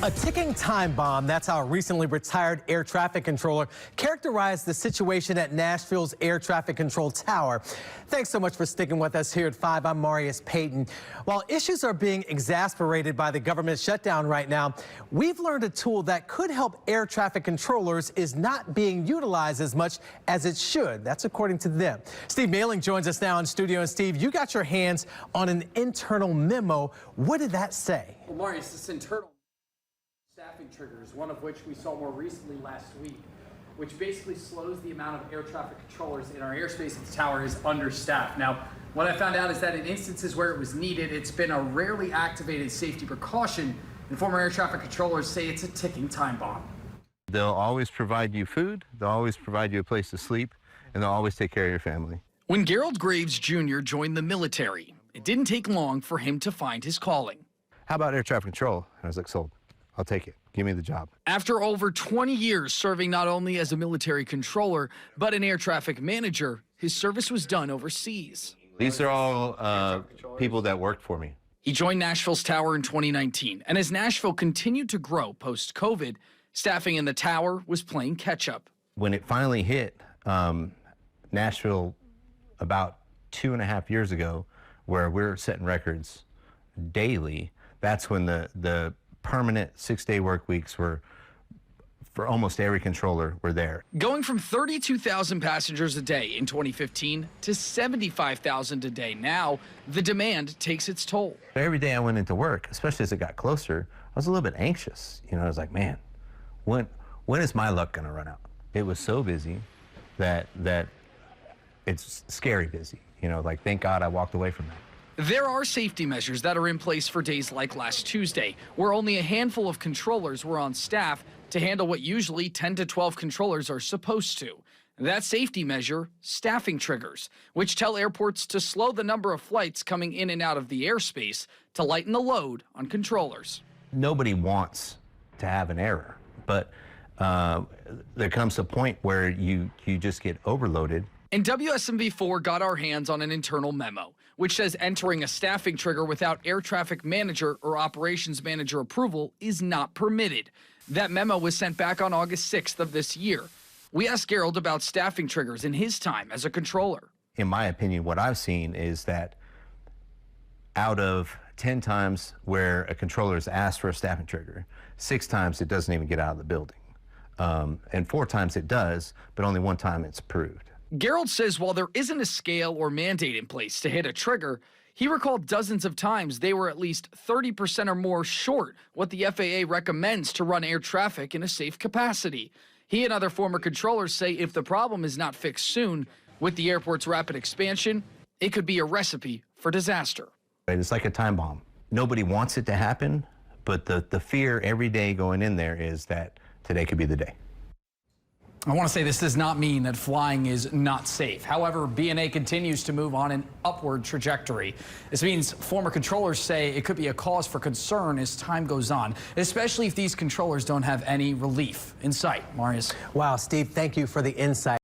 A ticking time bomb, that's how a recently retired air traffic controller characterized the situation at Nashville's Air Traffic Control Tower. Thanks so much for sticking with us here at 5. I'm Marius Payton. While issues are being exasperated by the government shutdown right now, we've learned a tool that could help air traffic controllers is not being utilized as much as it should. That's according to them. Steve Mailing joins us now in studio. And Steve, you got your hands on an internal memo. What did that say? Well, Marius, this internal staffing triggers, one of which we saw more recently last week, which basically slows the amount of air traffic controllers in our airspace at the tower is understaffed. Now, what I found out is that in instances where it was needed, it's been a rarely activated safety precaution, and former air traffic controllers say it's a ticking time bomb. They'll always provide you food, they'll always provide you a place to sleep, and they'll always take care of your family. When Gerald Graves Jr. joined the military, it didn't take long for him to find his calling. How about air traffic control? And I was like, sold. I'll take it. Give me the job. After over 20 years serving not only as a military controller, but an air traffic manager, his service was done overseas. These are all people that worked for me. He joined Nashville's tower in 2019, and as Nashville continued to grow post-COVID, staffing in the tower was playing catch-up. When it finally hit Nashville about 2.5 years ago, where we're setting records daily, that's when the permanent 6-day work weeks were, for almost every controller, were there. Going from 32,000 passengers a day in 2015 to 75,000 a day now, the demand takes its toll. Every day I went into work, especially as it got closer, I was a little bit anxious. You know, I was like, man, when is my luck gonna run out? It was so busy that it's scary busy. You know, like, thank God I walked away from that. There are safety measures that are in place for days like last Tuesday, where only a handful of controllers were on staff to handle what usually 10 to 12 controllers are supposed to. That safety measure, staffing triggers, which tell airports to slow the number of flights coming in and out of the airspace to lighten the load on controllers. Nobody wants to have an error, but there comes a point where you just get overloaded. And WSMV4 got our hands on an internal memo, which says entering a staffing trigger without air traffic manager or operations manager approval is not permitted. That memo was sent back on August 6th of this year. We asked Gerald about staffing triggers in his time as a controller. In my opinion, what I've seen is that out of 10 times where a controller is asked for a staffing trigger, 6 times it doesn't even get out of the building. And 4 times it does, but only 1 time it's approved. Gerald says while there isn't a scale or mandate in place to hit a trigger, he recalled dozens of times they were at least 30% or more short what the FAA recommends to run air traffic in a safe capacity. He and other former controllers say if the problem is not fixed soon, with the airport's rapid expansion, it could be a recipe for disaster. It's like a time bomb. Nobody wants it to happen, but the fear every day going in there is that today could be the day. I want to say this does not mean that flying is not safe. However, BNA continues to move on an upward trajectory. This means former controllers say it could be a cause for concern as time goes on, especially if these controllers don't have any relief in sight. Marius. Wow, Steve, thank you for the insight.